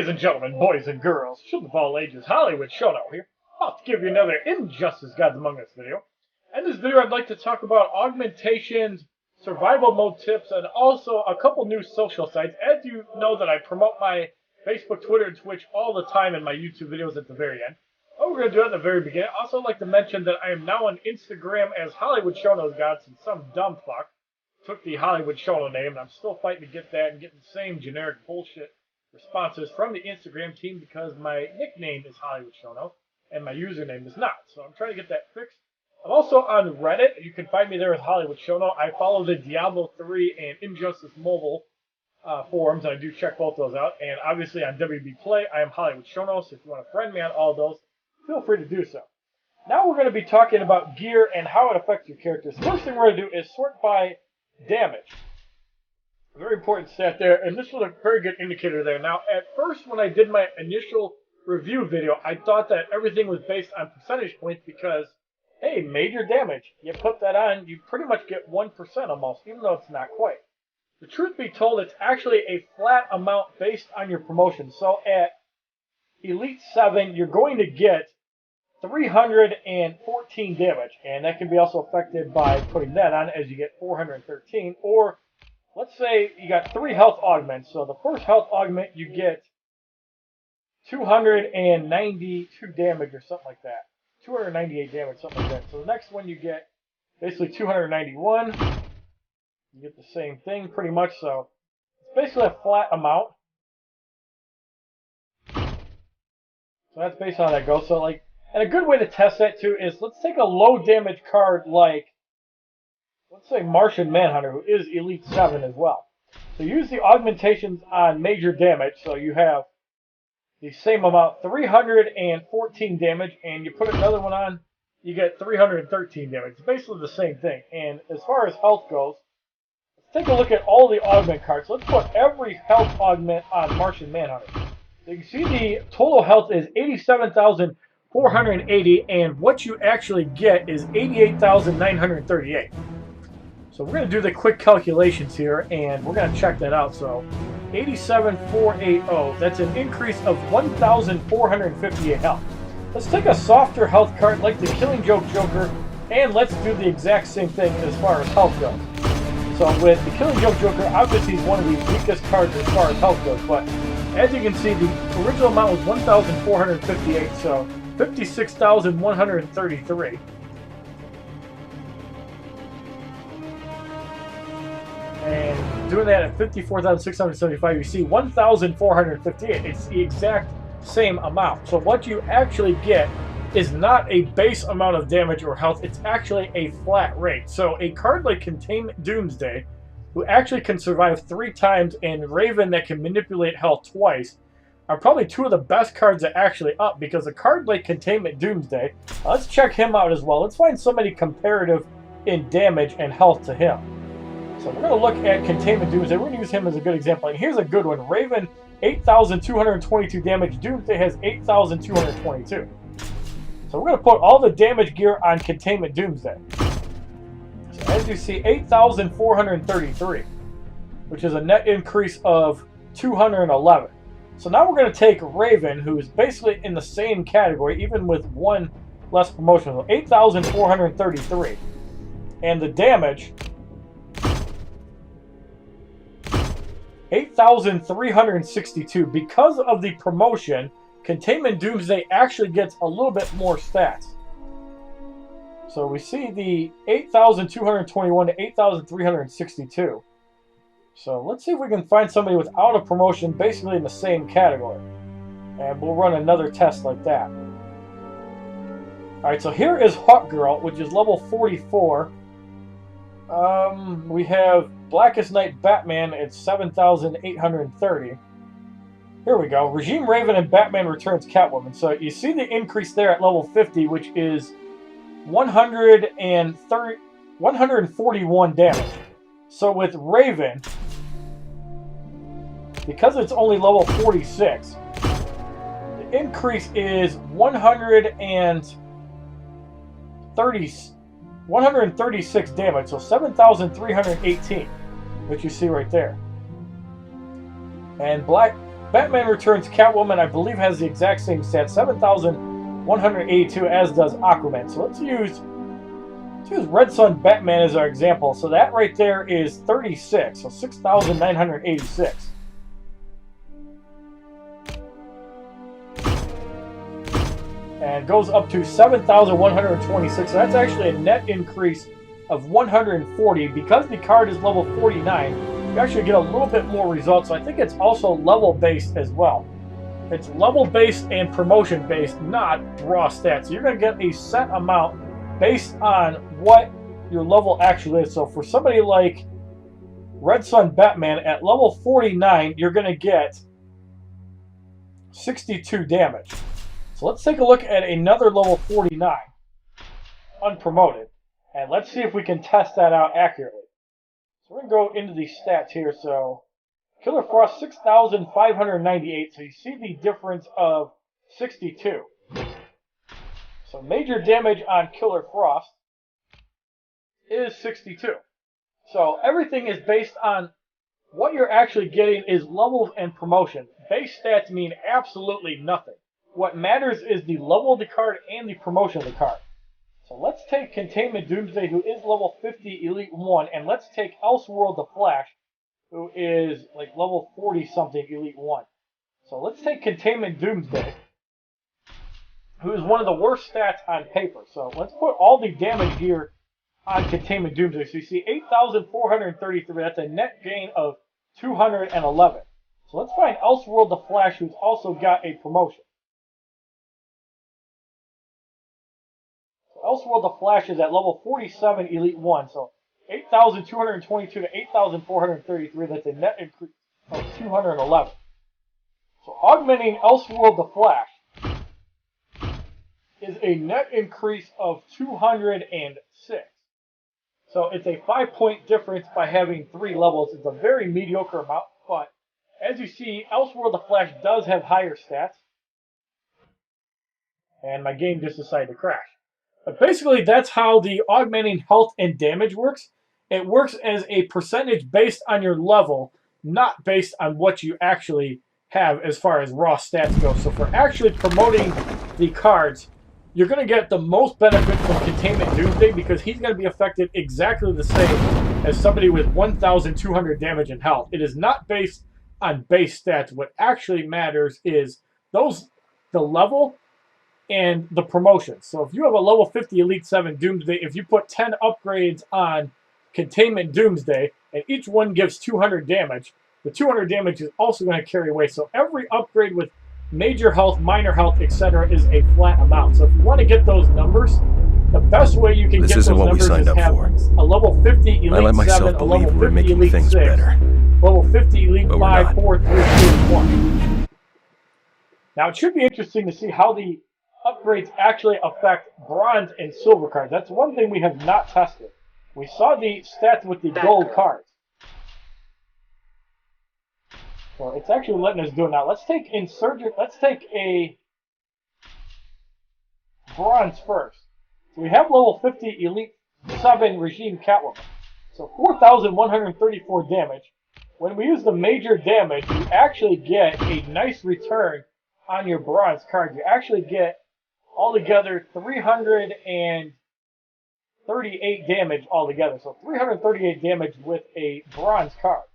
and gentlemen, boys and girls, children of all ages, HollywoodShono here, about to give you another Injustice Gods Among Us video. In this video, I'd like to talk about augmentations, survival mode tips, and also a couple new social sites. As you know that I promote my Facebook, Twitter, and Twitch all the time in my YouTube videos at the very end. What we're going to do at the very beginning, I'd also like to mention that I am now on Instagram as HollywoodShono's God, since some dumb fuck took the HollywoodShono name, and I'm still fighting to get that and get the same generic bullshit responses from the Instagram team because my nickname is HollywoodShono and my username is not. So I'm trying to get that fixed. I'm also on Reddit. You can find me there as HollywoodShono. I follow the Diablo 3 and Injustice Mobile forums, and I do check both those out. And obviously on WB Play, I am HollywoodShono, so if you want to friend me on all those, feel free to do so. Now we're going to be talking about gear and how it affects your characters. First thing we're going to do is sort by damage. Very important stat there, and this was a very good indicator there. Now, at first, when I did my initial review video, I thought that everything was based on percentage points because, hey, major damage, you put that on, you pretty much get 1% almost, even though it's not quite. The truth be told, it's actually a flat amount based on your promotion. So at Elite VII, you're going to get 314 damage, and that can be also affected by putting that on as you get 413, or let's say you got 3 health augments. So the first health augment, you get 292 damage or something like that. 298 damage, something like that. So the next one you get basically 291. You get the same thing pretty much. So it's basically a flat amount. So that's basically how that goes. So like, and a good way to test that too is let's take a low damage card like, let's say Martian Manhunter, who is Elite 7 as well. So use the augmentations on major damage. So you have the same amount, 314 damage, and you put another one on, you get 313 damage. It's basically the same thing. And as far as health goes, let's take a look at all the augment cards. Let's put every health augment on Martian Manhunter. So you can see the total health is 87,480, and what you actually get is 88,938. So we're going to do the quick calculations here, and we're going to check that out. So 87,480, that's an increase of 1,458 health. Let's take a softer health card like the Killing Joke Joker, and let's do the exact same thing as far as health goes. So with the Killing Joke Joker, obviously he's one of the weakest cards as far as health goes, but as you can see, the original amount was 1,458, so 56,133. And doing that at 54,675, you see 1,458. It's the exact same amount. So what you actually get is not a base amount of damage or health. It's actually a flat rate. So a card like Containment Doomsday, who actually can survive 3 times, and Raven that can manipulate health twice, are probably 2 of the best cards that actually up, because a card like Containment Doomsday, let's check him out as well. Let's find somebody comparative in damage and health to him. So we're going to look at Containment Doomsday. We're going to use him as a good example. And here's a good one. Raven, 8,222 damage. Doomsday has 8,222. So we're going to put all the damage gear on Containment Doomsday. So as you see, 8,433, which is a net increase of 211. So now we're going to take Raven, who is basically in the same category, even with 1 less promotion. So 8,433. And the damage, 8,362. Because of the promotion, Containment Doomsday actually gets a little bit more stats. So we see the 8,221 to 8,362. So let's see if we can find somebody without a promotion basically in the same category. And we'll run another test like that. Alright, so here is Hawk Girl, which is level 44. We have Blackest Night Batman at 7,830. Here we go. Regime Raven and Batman Returns Catwoman. So you see the increase there at level 50, which is 141 damage. So with Raven, because it's only level 46, the increase is 136 damage, so 7,318, which you see right there. And Batman Returns Catwoman, I believe, has the exact same stats, 7,182, as does Aquaman. So let's use Red Sun Batman as our example. So that right there is 36, so 6,986. And goes up to 7,126. So that's actually a net increase of 140. Because the card is level 49, you actually get a little bit more results. So I think it's also level based as well. It's level based and promotion based, not raw stats. So you're going to get a set amount based on what your level actually is. So for somebody like Red Sun Batman at level 49, you're going to get 62 damage. So let's take a look at another level 49, unpromoted, and let's see if we can test that out accurately. So we're going to go into the stats here. So Killer Frost, 6,598, so you see the difference of 62. So major damage on Killer Frost is 62. So everything is based on what you're actually getting is levels and promotion. Base stats mean absolutely nothing. What matters is the level of the card and the promotion of the card. So let's take Containment Doomsday, who is level 50 Elite 1, and let's take Elseworld The Flash, who is like level 40 something Elite 1. So let's take Containment Doomsday, who is one of the worst stats on paper. So let's put all the damage here on Containment Doomsday. So you see 8,433, that's a net gain of 211. So let's find Elseworld The Flash, who's also got a promotion. Elseworld The Flash is at level 47 Elite 1, so 8,222 to 8,433, that's a net increase of 211. So augmenting Elseworld The Flash is a net increase of 206. So it's a 5-point difference by having 3 levels. It's a very mediocre amount, but as you see, Elseworld The Flash does have higher stats. And my game just decided to crash. But basically, that's how the augmenting health and damage works. It works as a percentage based on your level, not based on what you actually have as far as raw stats go. So for actually promoting the cards, you're going to get the most benefit from Containment Doomsday because he's going to be affected exactly the same as somebody with 1,200 damage and health. It is not based on base stats. What actually matters is the level and the promotion. So if you have a level 50 Elite 7 Doomsday, if you put 10 upgrades on Containment Doomsday, and each one gives 200 damage, the 200 damage is also going to carry away. So every upgrade with major health, minor health, etc. is a flat amount. So if you want to get those numbers, the best way you can get those numbers is have a level 50 Elite 7, a level 50 Elite 6, level 50 Elite 5, 4, 3, 2, 1. Now it should be interesting to see how the upgrades actually affect bronze and silver cards. That's one thing we have not tested. We saw the stats with the gold cards. So it's actually letting us do it now. Let's take Insurgent. Let's take a bronze first. So we have level 50 Elite 7 Regime Catwoman. So 4,134 damage. When we use the major damage, you actually get a nice return on your bronze card. You actually get altogether 338 damage altogether. So 338 damage with a bronze card.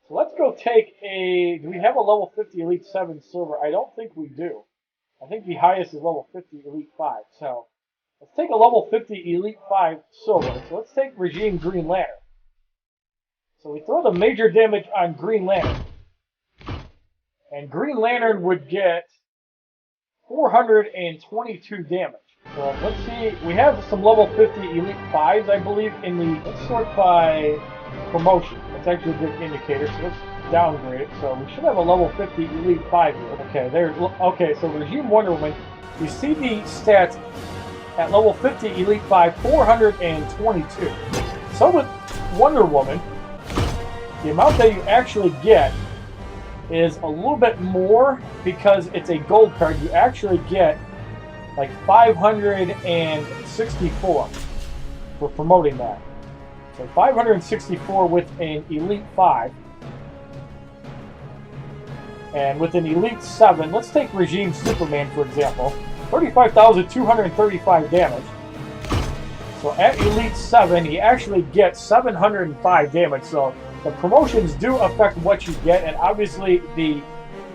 So let's go take a... Do we have a level 50 Elite 7 Silver? I don't think we do. I think the highest is level 50 Elite 5. So let's take a level 50 Elite 5 Silver. So let's take Regime Green Lantern. So we throw the major damage on Green Lantern. And Green Lantern would get 422 damage. So let's see, we have some level 50 Elite 5s, I believe, in the... Let's sort by promotion. That's actually a good indicator, so let's downgrade it. So we should have a level 50 Elite 5 here. Okay, okay, so Regime Wonder Woman, you see the stats at level 50 Elite 5, 422. So with Wonder Woman, the amount that you actually get is a little bit more because it's a gold card. You actually get like 564 for promoting that. So 564 with an Elite 5. And with an Elite 7, let's take Regime Superman for example, 35,235 damage. So at Elite 7, he actually gets 705 damage. So the promotions do affect what you get, and obviously the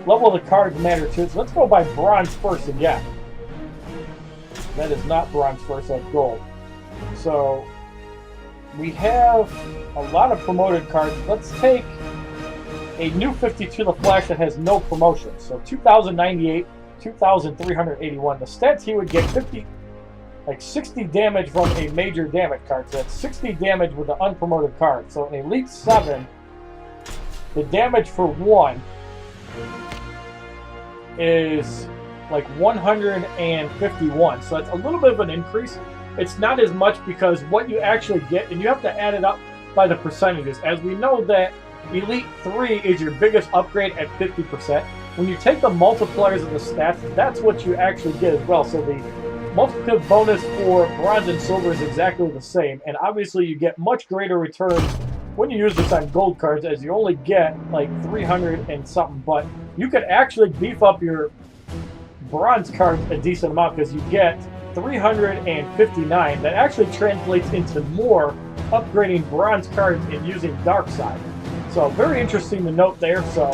level of the cards matter too. So let's go by Bronze first again. That is not Bronze first, that's Gold. So we have a lot of promoted cards. Let's take a new 52 The Flash that has no promotion. So 2,098, 2,381. The stats he would get 60 damage from a Major Damage card. So that's 60 damage with the unpromoted card. So in Elite 7, the damage for 1 is like 151. So that's a little bit of an increase. It's not as much because what you actually get, and you have to add it up by the percentages. As we know that Elite 3 is your biggest upgrade at 50%. When you take the multipliers of the stats, that's what you actually get as well. So the multiplicative bonus for Bronze and Silver is exactly the same. And obviously you get much greater returns when you use this on Gold cards, as you only get like 300 and something. But you could actually beef up your Bronze cards a decent amount because you get 359. That actually translates into more upgrading Bronze cards and using Darkseid. So very interesting to note there. So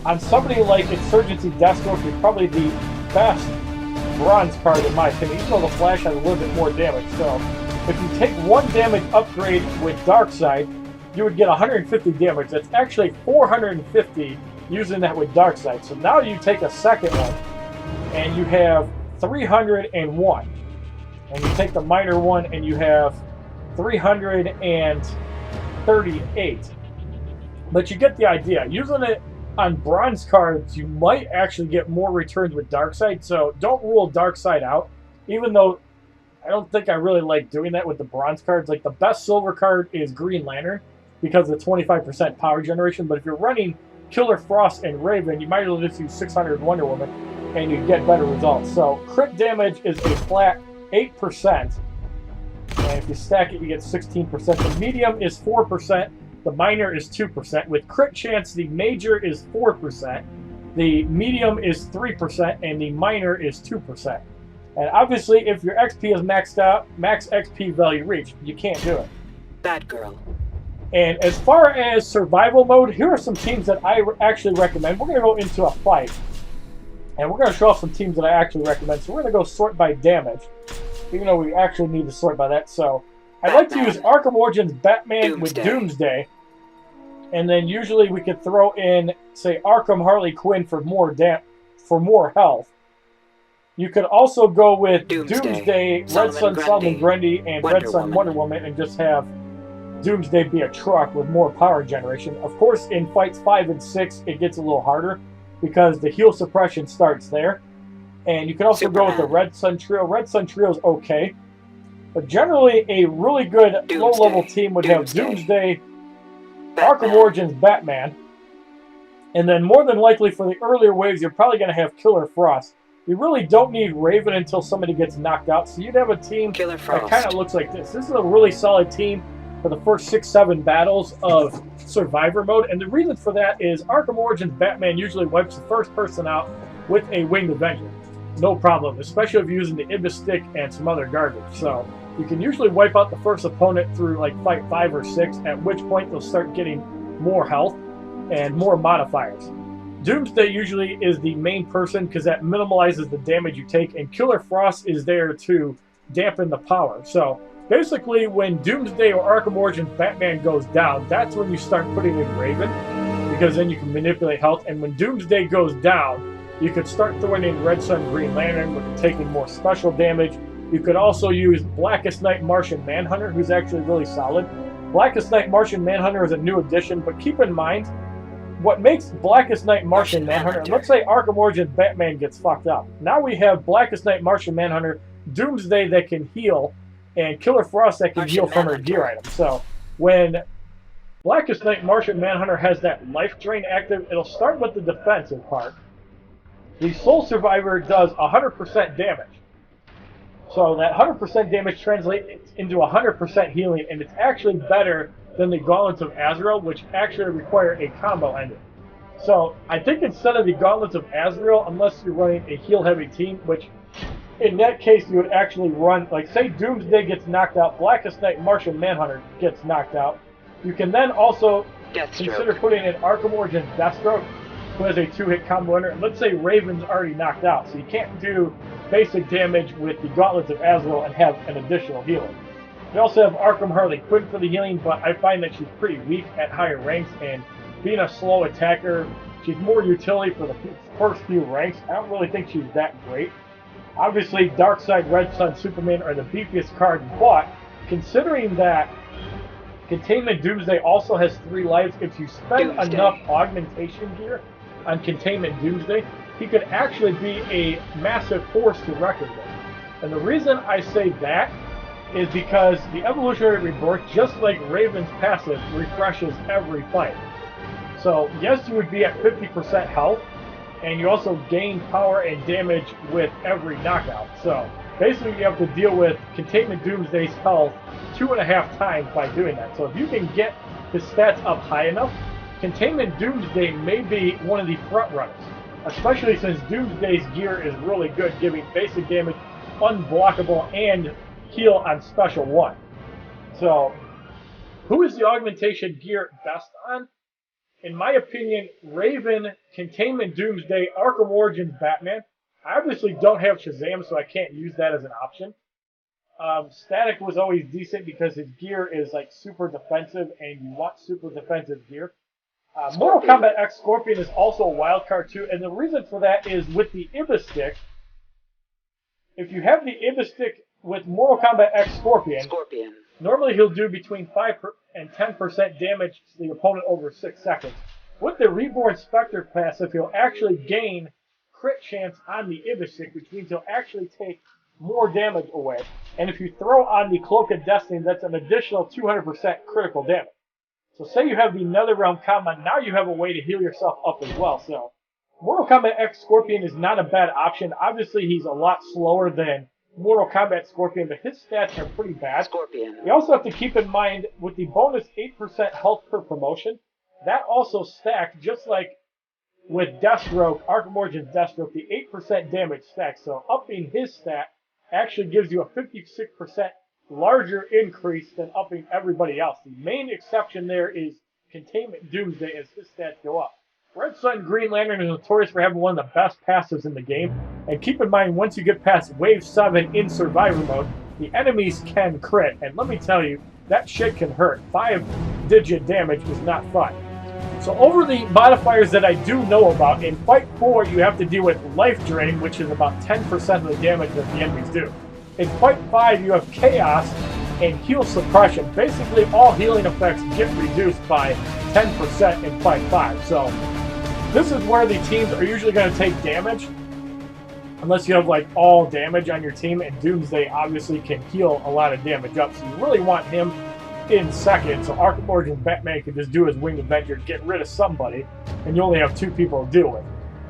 on somebody like Insurgency Deathstroke, is probably the best Bronze card in my opinion, even though the Flash has a little bit more damage. So if you take 1 damage upgrade with Darkseid, you would get 150 damage. That's actually 450 using that with Darkseid. So now you take a second one and you have 301. And you take the minor one and you have 338. But you get the idea. Using it on Bronze cards, you might actually get more returns with Darkseid. So don't rule Darkseid out. Even though I don't think I really like doing that with the Bronze cards. Like the best Silver card is Green Lantern because of the 25% power generation. But if you're running Killer Frost and Raven, you might as well just use 600 Wonder Woman and you get better results. So crit damage is a flat 8%. And if you stack it, you get 16%. The medium is 4%. The minor is 2%. With crit chance, the major is 4%. The medium is 3%. And the minor is 2%. And obviously, if your XP is maxed out, max XP value reached, you can't do it. Bad girl. And as far as survival mode, here are some teams that I actually recommend. We're going to go into a fight. And we're going to show off some teams that I actually recommend. So we're going to go sort by damage. Even though we actually need to sort by that. So I like to use Arkham Origins Batman with Doomsday. And then usually we could throw in, say, Arkham Harley Quinn for more health. You could also go with Doomsday Red Sun Solomon Grundy, and Red Sun Wonder Woman, and just have Doomsday be a truck with more power generation. Of course, in fights 5 and 6, it gets a little harder because the heal suppression starts there. And you can also go with the Red Sun Trio. Red Sun Trio is okay. But generally, a really good low-level team would have Doomsday, Arkham Origins Batman. And then more than likely for the earlier waves, you're probably going to have Killer Frost. You really don't need Raven until somebody gets knocked out. So you'd have a team that kind of looks like this. This is a really solid team for the first 6-7 battles of Survivor mode. And the reason for that is Arkham Origins Batman usually wipes the first person out with a Winged Avenger. No problem, especially if you're using the Ibis Stick and some other garbage. So you can usually wipe out the first opponent through like fight 5 or 6, at which point they'll start getting more health and more modifiers. Doomsday usually is the main person because that minimalizes the damage you take, and Killer Frost is there to dampen the power. So basically when Doomsday or Arkham Origins Batman goes down, that's when you start putting in Raven, because then you can manipulate health. And when Doomsday goes down, you could start throwing in Red Sun Green Lantern, with taking more special damage. You could also use Blackest Night Martian Manhunter, who's actually really solid. Blackest Night Martian Manhunter is a new addition, but keep in mind, what makes Blackest Night Martian Manhunter, let's say Arkham Origins Batman gets fucked up. Now we have Blackest Night Martian Manhunter, Doomsday that can heal, and Killer Frost that can heal from her gear item. So when Blackest Night Martian Manhunter has that life drain active, it'll start with the defensive part. The Soul Survivor does 100% damage. So that 100% damage translates into 100% healing, and it's actually better than the Gauntlets of Azrael, which actually require a combo ending. So I think instead of the Gauntlets of Azrael, unless you're running a heal-heavy team, which in that case you would actually run, like say Doomsday gets knocked out, Blackest Night Martian Manhunter gets knocked out, you can then also consider putting in Arkham Origins Deathstroke, who has a 2-hit combo winner, and let's say Raven's already knocked out, so you can't do basic damage with the Gauntlets of Azrael and have an additional healer. We also have Arkham Harley Quinn for the healing, but I find that she's pretty weak at higher ranks, and being a slow attacker, she's more utility for the first few ranks. I don't really think she's that great. Obviously, Darkseid, Red Sun, Superman are the beefiest cards, but considering that Containment Doomsday also has 3 lives, if you spend enough augmentation gear on Containment Doomsday, he could actually be a massive force to reckon with. And the reason I say that is because the Evolutionary Rebirth, just like Raven's passive, refreshes every fight. So yes, you would be at 50% health, and you also gain power and damage with every knockout. So basically you have to deal with Containment Doomsday's health 2.5 times by doing that. So if you can get his stats up high enough, Containment Doomsday may be one of the front runners, especially since Doomsday's gear is really good, giving basic damage, unblockable, and heal on special 1. So who is the augmentation gear best on? In my opinion, Raven, Containment Doomsday, Arkham Origins Batman. I obviously don't have Shazam, so I can't use that as an option. Static was always decent because his gear is like super defensive, and you want super defensive gear. Mortal Kombat X Scorpion is also a wild card too, and the reason for that is with the Ibis Stick. If you have the Ibis Stick with Mortal Kombat X Scorpion, normally he'll do between 5 and 10% damage to the opponent over 6 seconds. With the Reborn Spectre passive, he'll actually gain crit chance on the Ibis Stick, which means he'll actually take more damage away. And if you throw on the Cloak of Destiny, that's an additional 200% critical damage. So say you have the NetherRealm combo, now you have a way to heal yourself up as well. So Mortal Kombat X Scorpion is not a bad option. Obviously, he's a lot slower than Mortal Kombat Scorpion, but his stats are pretty bad. You also have to keep in mind, with the bonus 8% health per promotion, that also stacks, just like with Deathstroke, Arkham Origins Deathstroke, the 8% damage stacks. So upping his stat actually gives you a 56% larger increase than upping everybody else. The main exception there is Containment Doomsday as his stats go up. Red Sun Green Lantern is notorious for having one of the best passives in the game. And keep in mind, once you get past Wave 7 in Survivor mode, the enemies can crit. And let me tell you, that shit can hurt. 5-digit damage is not fun. So over the modifiers that I do know about, in Fight 4 you have to deal with Life Drain, which is about 10% of the damage that the enemies do. In Fight 5 you have Chaos and Heal Suppression. Basically all healing effects get reduced by 10% in Fight 5. So this is where the teams are usually going to take damage, unless you have like all damage on your team, and Doomsday obviously can heal a lot of damage up, so you really want him in second, so Arkham Origins Batman can just do his Winged Avenger, get rid of somebody, and you only have 2 people to deal with.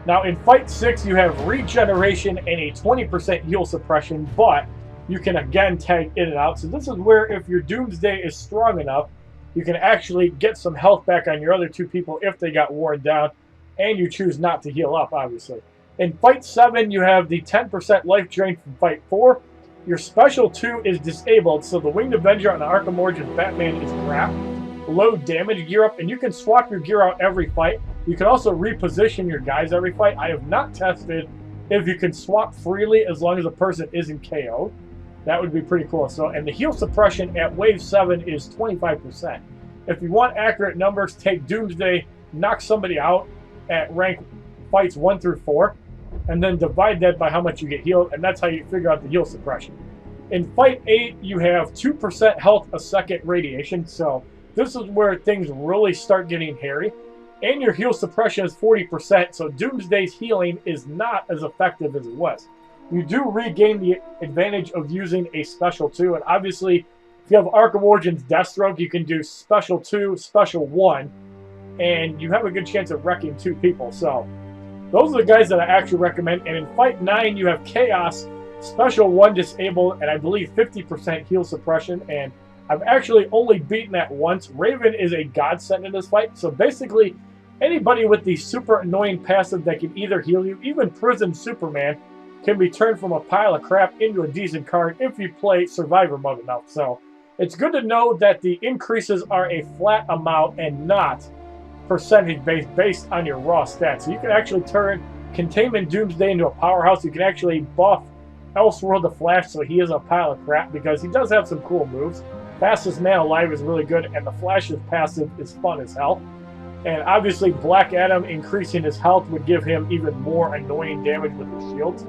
Now in Fight 6 you have Regeneration and a 20% heal suppression, but you can again tag in and out, so this is where if your Doomsday is strong enough, you can actually get some health back on your other 2 people if they got worn down, and you choose not to heal up, obviously. In Fight 7, you have the 10% life drain from Fight 4. Your Special 2 is disabled, so the Winged Avenger on the Arkham Origins Batman is crap. Low damage gear up, and you can swap your gear out every fight. You can also reposition your guys every fight. I have not tested if you can swap freely as long as a person isn't KO'd. That would be pretty cool. So, and the heal suppression at Wave 7 is 25%. If you want accurate numbers, take Doomsday, knock somebody out at rank fights 1 through 4, and then divide that by how much you get healed, and that's how you figure out the heal suppression. In Fight 8, you have 2% health a second radiation, so this is where things really start getting hairy. And your heal suppression is 40%, so Doomsday's healing is not as effective as it was. You do regain the advantage of using a Special 2, and obviously, if you have Arkham Origins Deathstroke, you can do Special 2, Special 1, and you have a good chance of wrecking 2 people. So those are the guys that I actually recommend. And in Fight 9, you have Chaos, Special 1 disabled, and I believe 50% heal suppression. And I've actually only beaten that once. Raven is a godsend in this fight. So basically, Anybody with the super annoying passive that can either heal you, even Prison Superman, can be turned from a pile of crap into a decent card if you play Survivor mode enough. So it's good to know that the increases are a flat amount and not percentage based on your raw stats. So you can actually turn Containment Doomsday into a powerhouse. You can actually buff Elseworld the Flash so he is a pile of crap because he does have some cool moves. Fastest Man Alive is really good, and the Flash's passive is fun as hell. And obviously Black Adam increasing his health would give him even more annoying damage with his shields.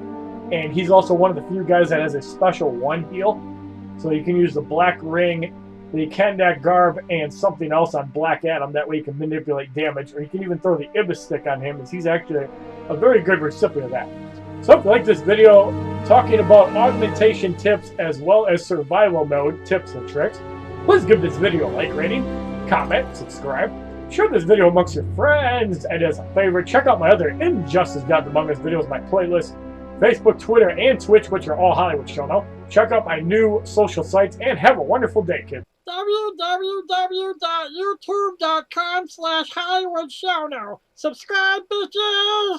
And he's also one of the few guys that has a special 1 heal. So you can use the Black Ring, the Kandak Garb, and something else on Black Adam. That way you can manipulate damage. Or you can even throw the Ibis Stick on him, as he's actually a very good recipient of that. So if you like this video talking about augmentation tips as well as survival mode tips and tricks, please give this video a like rating, comment, subscribe, share this video amongst your friends, and as a favorite, check out my other Injustice Gods Among Us videos, my playlist, Facebook, Twitter, and Twitch, which are all HollywoodShono. Check out my new social sites, and have a wonderful day, kids. www.youtube.com/HollywoodShono. Subscribe, bitches!